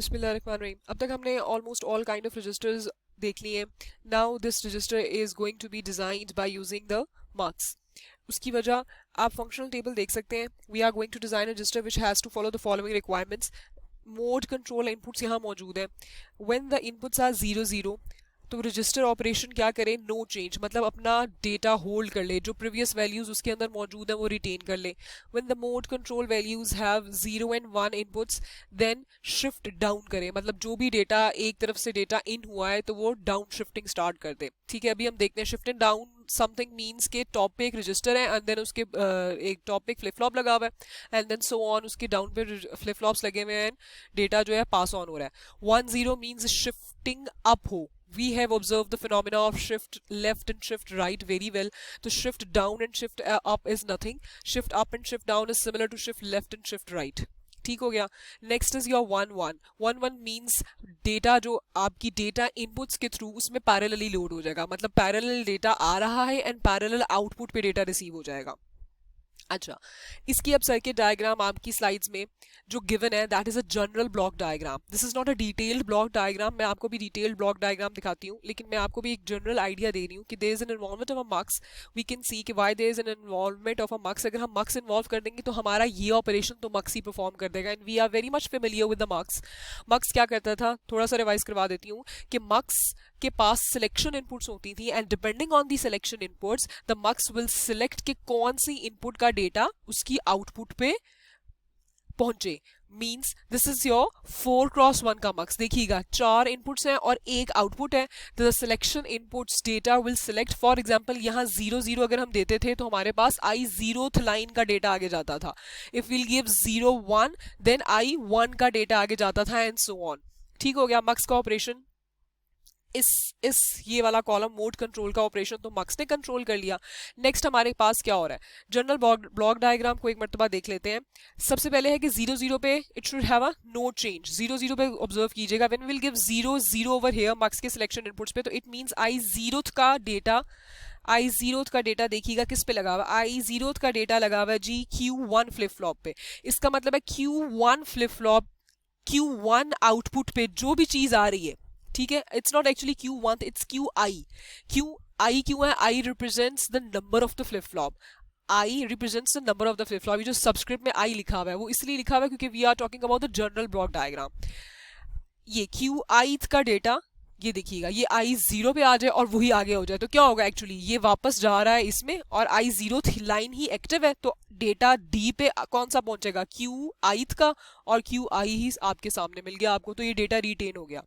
बिस्मिल्लाहिर्रहमानिर्रहीम। अब तक हमने almost all kind of registers देख लिए हैं। Now this register is going to be designed by using the marks. उसकी वजह आप फंक्शनल टेबल देख सकते हैं। We are going to design a register which has to follow the following requirements. Mode control inputs यहाँ मौजूद हैं। When the inputs are 0 0 तो रजिस्टर ऑपरेशन क्या करे, नो चेंज, मतलब अपना डेटा होल्ड कर ले, जो प्रीवियस वैल्यूज उसके अंदर मौजूद है वो रिटेन कर ले। When the mode control values have 0 and 1 inputs then shift down करे, मतलब जो भी डेटा एक तरफ से डेटा इन हुआ है तो वो डाउन शिफ्टिंग स्टार्ट कर दे। ठीक है, अभी हम देखते हैं shift and down something means के टॉप पे एक रजिस्टर है एंड देन उसके एक टॉप पे एक फ्लिप फ्लॉप लगा हुआ है एंड देन सो ऑन, उसके डाउन पे फ्लिप फ्लॉप्स लगे हुए हैं, डेटा जो है पास ऑन हो रहा है। 1 0 मीन्स शिफ्टिंग अप हो। We have observed the phenomena of shift left and shift right very well. So shift down and shift up is nothing. Shift up and shift down is similar to shift left and shift right. ठीक हो गया। Next is your 1 1 means data जो आपकी data inputs के through उसमें parallelly load हो जाएगा, मतलब पैरेलल डेटा आ रहा है एंड पैरेलल आउटपुट पे डेटा रिसीव हो जाएगा। अच्छा, इसकी अब सर्किट डायग्राम आपकी स्लाइड्स में जो गिवन है that is a general block diagram. This is not a detailed block diagram. मैं आपको भी डिटेल्ड ब्लॉक डायग्राम दिखाती हूँ, लेकिन मैं आपको भी एक जनरल आइडिया दे रही हूँ कि there is an involvement of a mux. We can see कि why there is an involvement of a mux. अगर हम मक्स इन्वॉल्व कर देंगे तो हमारा ये ऑपरेशन तो मक्स ही परफॉर्म कर देगा and we are very much familiar with the mux. Mux क्या करता था, थोड़ा सा रिवाइज करवा देती हूँ कि मक्स के पास सिलेक्शन इनपुट्स होती थी and depending on the selection inputs the mux will select कि कौन सी इनपुट का डेटा उसकी आउटपुट पे पहुंचे। Means this is your 4x1 का मक्स। देखिएगा 4 इनपुट्स हैं और एक आउटपुट है। The selection inputs data will select, for example यहाँ 0 0 अगर हम देते थे तो हमारे पास आई 0th लाइन का डेटा आगे जाता था। If will give 0 1 then I 1 का डेटा आगे जाता था एंड सो ऑन। ठीक हो गया मक्स का ऑपरेशन। इस ये वाला कॉलम मोड कंट्रोल का ऑपरेशन तो मक्स ने कंट्रोल कर लिया। नेक्स्ट हमारे पास क्या हो रहा है, जनरल ब्लॉक डायग्राम को एक मरतबा देख लेते हैं। सबसे पहले है कि 0 0 पे it should have a no change. 0 0 पे ऑब्जर्व कीजिएगा when will give 0 0 over here mux के सिलेक्शन इनपुट्स पे, तो इट मींस आई 0th का डेटा, आई 0th का डेटा देखिएगा किस पे लगा हुआ, आई 0th का डेटा लगा हुआ है जी Q1 फ्लिप फ्लॉप पे। इसका मतलब है Q1 flip flop, Q1 output पे जो भी चीज आ रही है, ठीक है, it's not actually Q1, it's QI। QI क्यों है, I represents the number of the flip flop. I represents the number of the flip flop. ये जो सबस्क्रिप्ट में I लिखा हुआ है वो इसलिए लिखा हुआ है क्योंकि we are talking about the general block diagram. ये QI का डेटा, ये देखिएगा ये आई 0 पे आ जाए और वही आगे हो जाए तो क्या होगा, एक्चुअली ये वापस जा रहा है इसमें और आई 0th लाइन ही एक्टिव है तो डेटा डी पे कौन सा पहुंचेगा, QI का, और QI ही आपके सामने मिल गया आपको, तो ये डेटा रिटेन हो गया।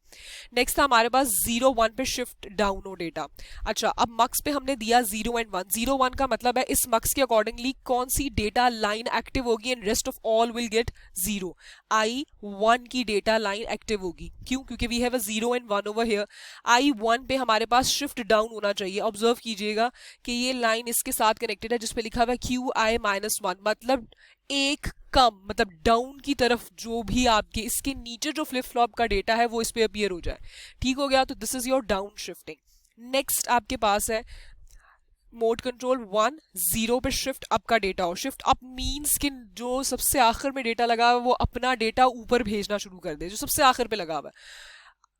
नेक्स्ट था हमारे पास 0 1 पे शिफ्ट डाउन हो डेटा। अच्छा, अब मक्स पे हमने दिया 0 and 1। 0 1 का मतलब है इस मक्स के अकॉर्डिंगली कौन सी डेटा लाइन एक्टिव होगी and rest of all will get 0। I 1 की डेटा लाइन एक्टिव होगी, क्यों, क्योंकि we have a 0 and 1 over here. I 1 पे हमारे पास शिफ्ट डाउन होना चाहिए। ऑब्जर्व कीजिएगा कि ये लाइन इसके साथ कनेक्टेड है जिसपे लिखा हुआ है QI-1, मतलब एक कम, मतलब डाउन की तरफ जो भी आपके इसके नीचे जो फ्लिप फ्लॉप का डेटा है वो इस पे अपीयर हो जाए। ठीक हो गया, तो this is your down shifting. Next आपके पास है मोड कंट्रोल 1 0 पे शिफ्ट अप का डेटा हो। शिफ्ट अप मीन्स कि जो सबसे आखिर में डेटा लगा हुआ है वो अपना डेटा ऊपर भेजना शुरू कर दे, जो सबसे आखिर पे लगा हुआ है।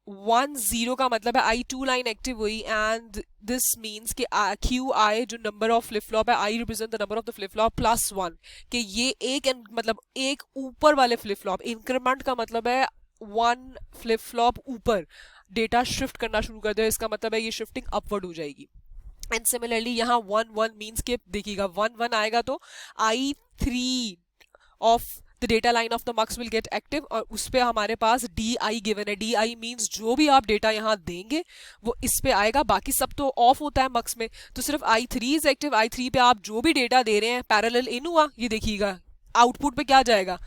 1 0 का मतलब है आई 2 लाइन एक्टिव हुई एंड दिस मीन्स कि QI जो नंबर ऑफ फ्लिप फ्लॉप है, I represent the number of the flip flop plus 1, कि ये एक मतलब एक ऊपर वाले फ्लिप फ्लॉप, इंक्रीमेंट का मतलब है 1 फ्लिप फ्लॉप ऊपर डेटा शिफ्ट करना शुरू कर दे, इसका मतलब है ये शिफ्टिंग अपवर्ड हो जाएगी। एंड सिमिलरली यहाँ 1 1 मीन्स के देखिएगा 1 1 आएगा तो I 3 of the data line of the mux will get active और उस पर हमारे पास DI गिवन है। DI मीन्स जो भी आप डेटा यहाँ देंगे वो इस पे आएगा, बाकी सब तो ऑफ होता है मक्स में, तो सिर्फ I3 इज एक्टिव। I3 पे आप जो भी डेटा दे रहे हैं पैरेलल इन हुआ, ये देखिएगा आउटपुट पे क्या जाएगा,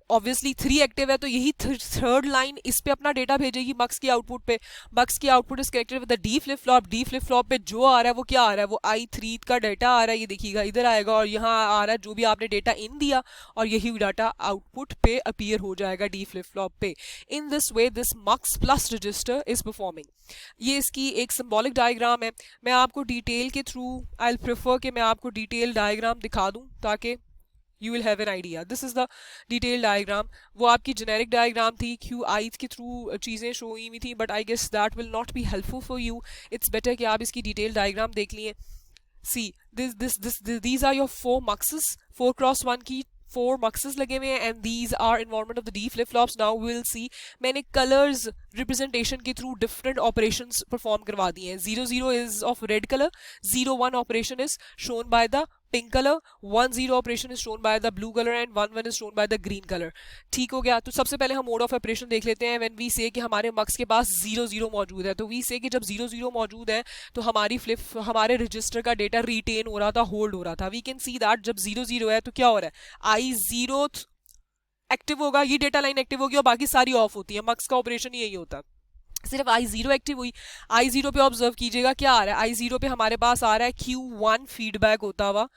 ऑब्वियसली 3 एक्टिव है तो यही थर्ड लाइन इस पे अपना डेटा भेजेगी मक्स की आउटपुट पे। मक्स की output is connected with the D flip flop. D flip flop पे जो आ रहा है वो क्या आ रहा है, वो I3 का डेटा आ रहा है, ये देखिएगा इधर आएगा और यहाँ आ रहा है जो भी आपने डेटा इन दिया और यही डाटा आउटपुट पे अपीयर हो जाएगा डी फ्लिप फ्लॉप पे। In this way this mux plus register is performing. ये इसकी एक सिंबॉलिक डायग्राम है। मैं आपको डिटेल के थ्रू आई प्रेफर कि मैं आपको डिटेल डायग्राम दिखा दूं ताकि you will have an idea. This is the detailed diagram. वो आपकी generic diagram थी, QI के through चीज़ें show हुई हुई थी, but I guess that will not be helpful for you. It's better कि आप इसकी detailed diagram देख लिए. See, these are your 4 muxes, 4 cross 1 की 4 muxes लगे हुए हैं, and these are involvement of the D flip flops. Now we will see मैंने colors representation के through different operations perform करवा दिए हैं. 0 is of red color, 0 1 operation is shown by the pink color, 1 0 operation is shown by the blue color, and 1 1 is shown by the green color. ठीक हो गया. तो सबसे पहले हम मोड ऑफ ऑपरेशन देख लेते हैं. when we say कि हमारे मक्स के पास 0 मौजूद है, तो we say कि जब 0 मौजूद है तो हमारी फ्लिप हमारे रजिस्टर का डेटा रिटेन हो रहा था, होल्ड हो रहा था. वी कैन सी दैट जब 0 है तो क्या हो रहा है, I0 एक्टिव होगा, ये डेटा लाइन एक्टिव होगी और बाकी सारी ऑफ होती है. मक्स का ऑपरेशन यही होता है. सिर्फ I0 एक्टिव हुई. I0 पे ऑब्जर्व कीजिएगा क्या आ रहा है. I0 पे हमारे पास आ रहा है Q1 फीडबैक होता हुआ.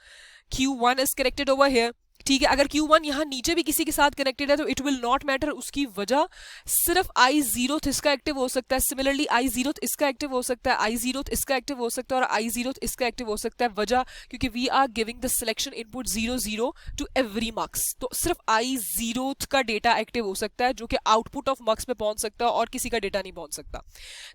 Q1 is connected over here. ठीक है, अगर Q1 यहाँ नीचे भी किसी के साथ कनेक्टेड है तो इट विल नॉट मैटर. उसकी वजह सिर्फ I0 इसका एक्टिव हो सकता है. सिमिलरली I0 इसका एक्टिव हो सकता है, I0 इसका एक्टिव हो सकता है और I0 इसका एक्टिव हो सकता है. वजह क्योंकि we are giving the selection input 0 to every mux. तो सिर्फ I0 का डेटा एक्टिव हो सकता है जो कि आउटपुट ऑफ मक्स पे पहुंच सकता है और किसी का डेटा नहीं पहुंच सकता.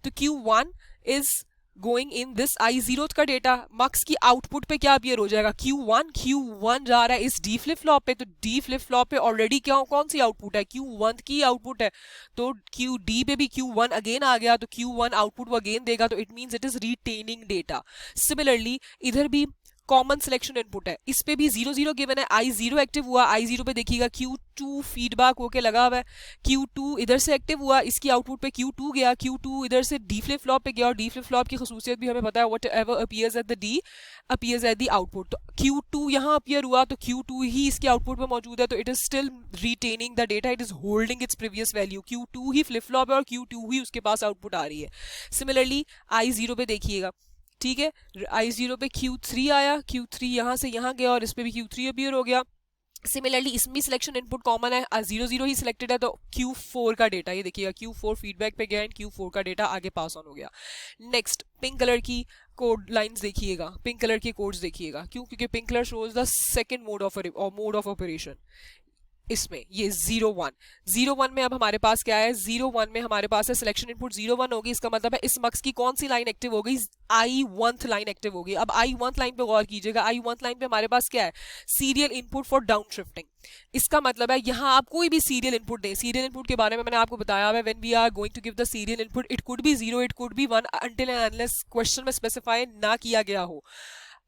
तो Q1 is going in this I0 का डेटा मक्स की आउटपुट पे क्या अपीयर हो जाएगा, Q1 जा रहा है इस D फ्लिप फ्लॉप पे. तो D फ्लिप फ्लॉप पे ऑलरेडी क्या कौन सी आउटपुट है, Q1 की आउटपुट है. तो QD पे भी Q1 अगेन आ गया तो Q1 आउटपुट वो अगेन देगा. तो it means it is retaining data. Similarly इधर भी कॉमन सिलेक्शन इनपुट है, इस पे भी 0 गिवन है. I0 एक्टिव हुआ, I0 पे देखिएगा Q2 फीडबैक होके लगा हुआ है. Q2 इधर से एक्टिव हुआ, इसकी आउटपुट पे Q2 गया, Q2 इधर से D फ्लिप फ्लॉप पे गया और D फ्लिप फ्लॉप की खसूसियत भी हमें पता है, what ever appears at the D appears at the output. तो Q2 यहाँ अपीयर हुआ तो Q2 ही इसके आउटपुट पे मौजूद है. तो it is still retaining the data, it is holding its previous value. Q2 he flip flop है और Q2 ही उसके पास आउटपुट आ रही है. सिमिलरली I0 पे देखिएगा, ठीक है, I0 पे Q3 आया, Q3 यहाँ से यहाँ गया और इस पे भी Q3 अपीयर हो गया. सिमिलरली इसमें सिलेक्शन इनपुट कॉमन है, 0 ही सिलेक्टेड है. तो Q4 का डेटा ये देखिएगा, Q4 फीडबैक पे गया एंड Q4 का डेटा आगे पास ऑन हो गया. नेक्स्ट पिंक कलर की कोड लाइंस देखिएगा, पिंक कलर के कोड्स देखिएगा. क्यों, क्योंकि pink colour shows the second mode of operation. इसमें ये 0 1 में अब हमारे पास क्या है, 0 1 में हमारे पास है सिलेक्शन इनपुट 0 1 होगी. इसका मतलब है इस मक्स की कौन सी लाइन एक्टिव हो गई, I1 लाइन एक्टिव होगी. अब I1 लाइन पे गौर कीजिएगा, I1 लाइन पे हमारे पास क्या है, serial input for down shifting. इसका मतलब है यहाँ आप कोई भी सीरियल इनपुट दें. सीरियल इनपुट के बारे में मैंने आपको बताया है, when we are going to give the serial input it could be 0, it could be 1 until and unless question में स्पेसिफाई ना किया गया हो.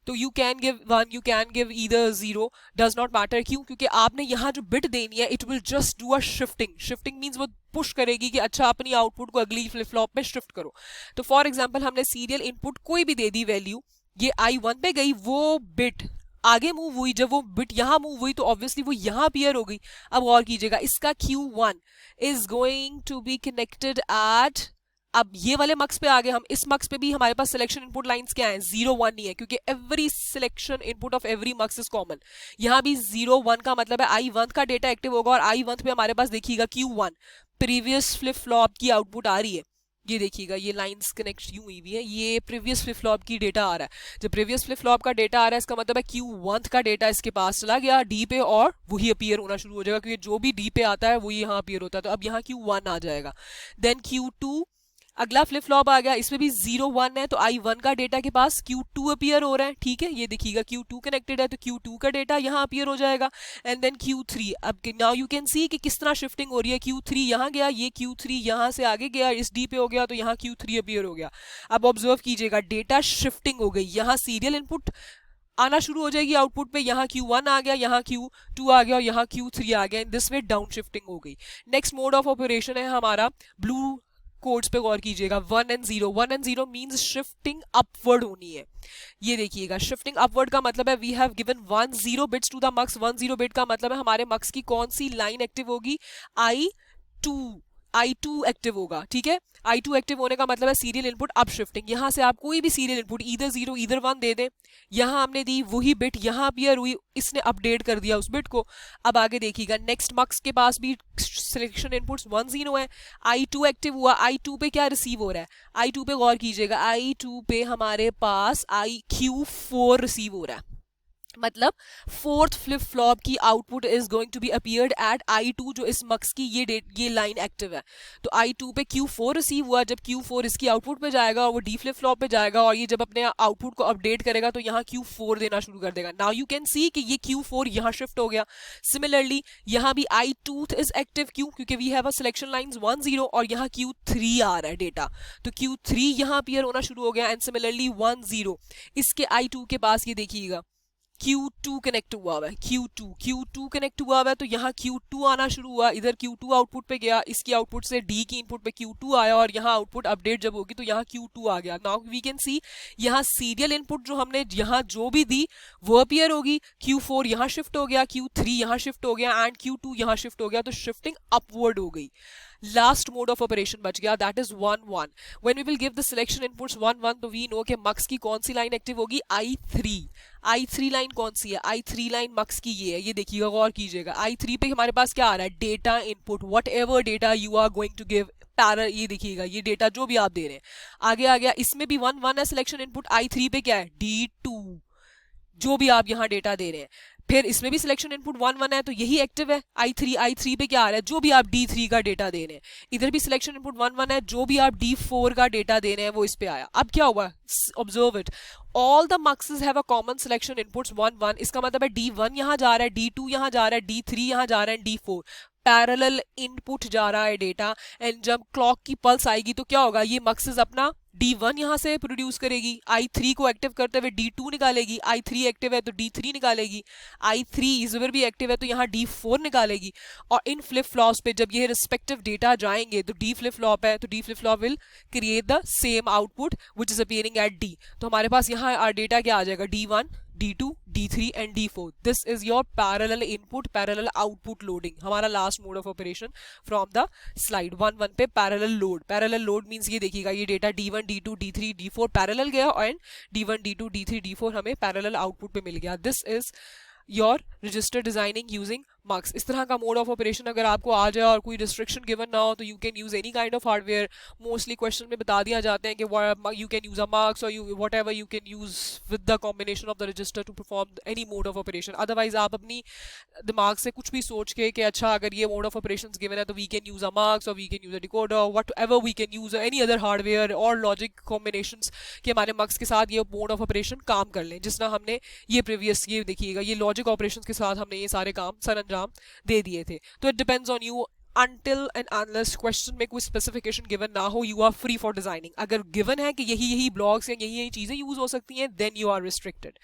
तो you can give 1, you can give either 0, does not matter. क्यों, क्योंकि आपने यहाँ जो बिट देनी है it will just do a shifting. Shifting means वो पुश करेगी कि अच्छा अपनी आउटपुट को अगली फ्लिप फ्लॉप में शिफ्ट करो. तो फॉर एग्जाम्पल हमने सीरियल इनपुट कोई भी दे दी वैल्यू, ये I1 पे गई, वो बिट आगे मूव हुई, जब वो बिट यहाँ मूव हुई तो ऑब्वियसली वो यहाँ अपीयर हो गई. अब गौर कीजिएगा, इसका Q1 is going to be connected at, अब ये वाले मक्स पे आ गए हम. इस मक्स पे भी हमारे पास सिलेक्शन इनपुट लाइंस क्या है, 0 1 नहीं है, क्योंकि every selection input of every mux is common. यहाँ भी 0 1 का मतलब है I1 का डेटा एक्टिव होगा और I1 पे हमारे पास देखिएगा Q1 प्रीवियस फ्लिप फ्लॉप की आउटपुट आ रही है. ये देखिएगा, ये लाइंस कनेक्ट यूं हुई भी है, ये प्रीवियस फ्लिप फ्लॉप की डेटा आ रहा है. जब प्रीवियस फ्लिप फ्लॉप का डेटा आ रहा है इसका मतलब है Q1 का डेटा इसके पास चला गया D पे और वही अपीयर होना शुरू हो जाएगा, क्योंकि जो भी D पे आता है वही यहाँ अपीयर होता है. तो अब यहाँ Q1 आ जाएगा. देन Q2 अगला फ्लिप फ्लॉप आ गया, इसमें भी 0 1 है तो I1 का डेटा के पास Q2 अपीयर हो रहा है. ठीक है, ये देखिएगा Q2 कनेक्टेड है तो Q2 का डेटा यहाँ अपीयर हो जाएगा. एंड देन Q3, अब नाउ यू कैन सी कि किस तरह शिफ्टिंग हो रही है. Q3 यहाँ गया, ये Q3 यहाँ से आगे गया, इस D पे हो गया तो यहाँ Q3 अपीयर हो गया. अब ऑब्जर्व कीजिएगा, डेटा शिफ्टिंग हो गई. यहाँ सीरियल इनपुट आना शुरू हो जाएगी आउटपुट पे, यहाँ Q1 आ गया, यहाँ Q2 आ गया और यहाँ Q3 आ गया. इन दिस वे डाउन शिफ्टिंग हो गई. नेक्स्ट मोड ऑफ ऑपरेशन है हमारा ब्लू कोड्स पे गौर कीजिएगा, 1 and 0. 1 and 0 means shifting upward होनी है. ये देखिएगा, शिफ्टिंग अपवर्ड का मतलब है we have given 1 0 bits to the mux. 1 0 bit का मतलब है हमारे मक्स की कौन सी लाइन एक्टिव होगी, I2 एक्टिव होगा. ठीक है, I2 एक्टिव होने का मतलब है सीरियल इनपुट अप शिफ्टिंग. यहां से आप कोई भी सीरियल इनपुट इधर 0 इधर 1 दे दें, यहां हमने दी वही बिट यहां अपीयर हुई, इसने अपडेट कर दिया उस बिट को. अब आगे देखिएगा, नेक्स्ट मक्स के पास भी सिलेक्शन इनपुट्स 1 0 है, I2 एक्टिव हुआ. I2 पे क्या रिसीव हो रहा है, I2 पे गौर कीजिएगा, I2 पे हमारे पास Q4 रिसीव हो रहा है. मतलब फोर्थ फ्लिप फ्लॉप की output is going to be appeared at I2, जो इस मक्स की ये लाइन एक्टिव है। तो I2 पे Q4 रिसीव हुआ, जब Q4 इसकी आउटपुट पे जाएगा और वो डी फ्लिप फ्लॉप पे जाएगा और ये जब अपने आउटपुट को अपडेट करेगा तो यहाँ Q4 देना शुरू कर देगा। नाउ यू कैन सी कि ये Q4 यहाँ शिफ्ट हो गया। सिमिलरली यहाँ भी I2 इज एक्टिव, क्यों? क्योंकि we have a selection lines 1 0 और यहाँ Q3 आ रहा है डेटा, तो Q3 यहाँ अपीयर होना शुरू हो गया। एंड सिमिलरली 1 0 इसके I2 के पास ये देखिएगा Q2 कनेक्ट हुआ हुआ है, Q2 कनेक्ट हुआ हुआ है, तो यहाँ Q2 आना शुरू हुआ, इधर Q2 आउटपुट पे गया, इसकी आउटपुट से D की इनपुट पे Q2 आया और यहाँ आउटपुट अपडेट जब होगी तो यहाँ Q2 आ गया। नाउ वी कैन सी यहाँ सीरियल इनपुट जो हमने यहाँ जो भी दी वो अपीयर होगी। Q4 यहाँ शिफ्ट हो गया, Q3 यहाँ शिफ्ट हो गया एंड Q2 यहाँ शिफ्ट हो गया, तो शिफ्टिंग अपवर्ड हो गई। लास्ट मोड ऑफ ऑपरेशन बच गया, that is 1 1। When we will give the selection inputs 1 1, तो वी नो कि मक्स की कौन सी लाइन एक्टिव होगी? I3 लाइन कौन सी है? I3 लाइन मक्स की ये है, ये देखिएगा, गौर कीजिएगा। I3 पे हमारे पास क्या आ रहा है? Data input, whatever data you are going to give parallel, ये देखिएगा ये डेटा जो भी आप दे रहे हैं। आगे आ गया, इसमें भी 1 1 है सिलेक्शन इनपुट। I3 पे क्या है? D2, जो भी आप यहाँ डेटा दे रहे हैं। फिर इसमें भी सिलेक्शन इनपुट 1 1 है, तो यही एक्टिव है। I3 पे क्या आ रहा है? जो भी आप D3 का डेटा दे रहे हैं। इधर भी सिलेक्शन इनपुट 1 1 है, जो भी आप D4 का डेटा दे रहे हैं वो इस पे आया। अब क्या हुआ? Observe it, all the muxes have a common selection inputs 1 1। इसका मतलब है D1 यहाँ जा रहा है, D2 यहाँ जा रहा है, D3 यहाँ जा रहा है, D4 पैरेलल इनपुट जा रहा है डेटा। एंड जब क्लॉक की पल्स आएगी तो क्या होगा? ये मक्सेस अपना D1 यहाँ से प्रोड्यूस करेगी, I3 को एक्टिव करते हुए D2 निकालेगी, I3 एक्टिव है तो D3 निकालेगी, I3 इधर भी एक्टिव है तो यहाँ D4 निकालेगी। और इन फ्लिप फ्लॉप्स पे जब ये रिस्पेक्टिव डेटा जाएंगे तो D फ्लिप फ्लॉप है तो D flip flop will create the same output which is appearing at D। तो हमारे पास यहाँ डेटा क्या आ जाएगा? D1 D2 D3 and D4। This is your parallel input parallel output loading, हमारा last mode of operation from the slide. 1 1 पे parallel load means ये देखिएगा ये data D1 D2 D3 D4 parallel गया and D1 D2 D3 D4 हमें parallel output पे मिल गया। This is your register designing using mux. इस तरह का मोड ऑफ ऑपरेशन अगर आपको आ जाए और कोई रिस्ट्रिक्शन गिवन ना हो तो you can use any kind of hardware. Mostly question में बता दिया जाते हैं कि you can use a mux और whatever you can use with the combination of the register to perform any mode of operation. Otherwise आप अपनी दिमाग से कुछ भी सोच के कि अच्छा अगर ये मोड ऑफ ऑपरेशन गिवन है तो we can use a mux और we can use a decoder, whatever we can use any other hardware और लॉजिक कॉम्बिनेशन कि हमारे मक्स के साथ ये मोड ऑफ ऑपरेशन काम कर लें। जिस तरह हमने ये प्रीवियस ये देखिएगा ये लॉजिक ऑपरेशन के साथ हमने ये सारे काम सर अंजाम दे दिए थे। तो it depends on you until and unless question में कोई स्पेसिफिकेशन गिवन ना हो you are free for designing. अगर गिवन है कि यही ब्लॉक्स या यही चीजें यूज हो सकती हैं देन यू आर रिस्ट्रिक्टेड।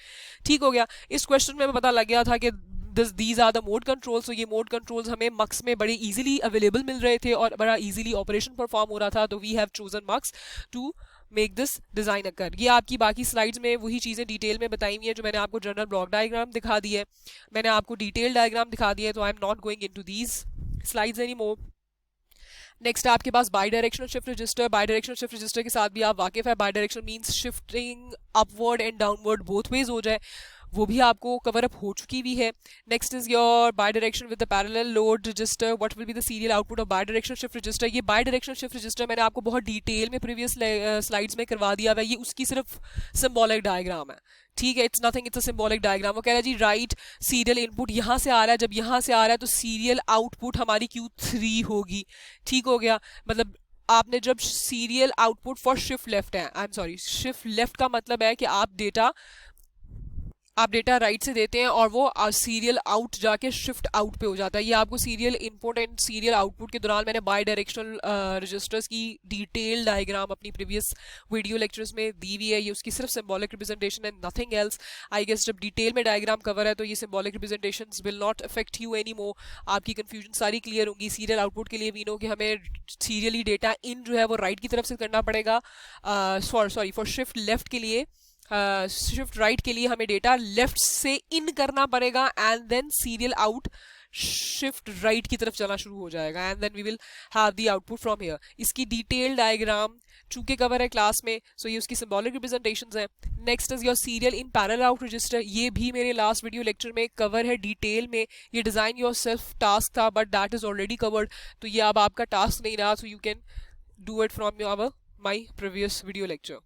ठीक हो गया। इस क्वेश्चन में पता लग गया था कि these are the mode controls. तो ये मोड कंट्रोल्स हमें मक्स में बड़े इजीली अवेलेबल मिल रहे थे और बड़ा इजीली ऑपरेशन परफॉर्म हो रहा था, तो we have chosen mux to make this design occur. ये आपकी बाकी स्लाइड्स में वही चीज़ें डिटेल में बताई हुई है जो मैंने आपको जनरल ब्लॉक डायग्राम दिखा दी है, मैंने आपको डिटेल डायग्राम दिखा दिया है, तो I am not going into these slides any more. Next आपके पास bidirectional shift register. Bidirectional shift register के साथ भी आप वाकिफ है। Bidirectional means shifting upward and downward both ways हो जाए, वो भी आपको कवर अप हो चुकी भी है। Next is your by direction with the parallel load register. What will be the serial output of by directional shift register. ये बाई डायरेक्शनल शिफ्ट रजिस्टर मैंने आपको बहुत डिटेल में प्रीवियस स्लाइड्स में करवा दिया हुआ है, ये उसकी सिर्फ सिंबॉलिक डायग्राम है। ठीक है, it's nothing, it's a symbolic diagram. वो कह रहा है जी राइट सीरियल इनपुट यहाँ से आ रहा है, जब यहाँ से आ रहा है तो सीरियल आउटपुट हमारी Q3 होगी। ठीक हो गया, मतलब आपने जब serial output for shift left है, I am sorry shift left का मतलब है कि आप डेटा राइट से देते हैं और वो सीरियल आउट जाके शिफ्ट आउट पे हो जाता है। ये आपको serial input and serial output के दौरान मैंने बाई डायरेक्शनल रजिस्टर्स की डिटेल डायग्राम अपनी प्रीवियस वीडियो लेक्चर्स में दी हुई है। ये उसकी सिर्फ सिंबॉलिक रिप्रेजेंटेशन है, नथिंग एल्स। आई गेस जब डिटेल में डायग्राम कवर है तो ये symbolic representations will not affect you any more. आपकी कन्फ्यूजन सारी क्लियर होंगी। सीरियल आउटपुट के लिए वी नो कि हमें सीरियली डेटा इन जो है वो राइट की तरफ से करना पड़ेगा। सॉरी फॉर शिफ्ट लेफ्ट के लिए शिफ्ट राइट के लिए हमें डेटा लेफ्ट से इन करना पड़ेगा and then serial out shift right की तरफ चलना शुरू हो जाएगा and then we will have the output from here. इसकी डिटेल डायग्राम चूंकि कवर है क्लास में, सो ये उसकी सिंबॉलिक रिप्रेजेंटेशंस हैं। Next is your serial in parallel out register. ये भी मेरे लास्ट वीडियो लेक्चर में कवर है डिटेल में। ये डिजाइन योर सेल्फ टास्क था but that is already covered, तो ये अब आपका टास्क नहीं रहा, so you can do it from your my previous video lecture.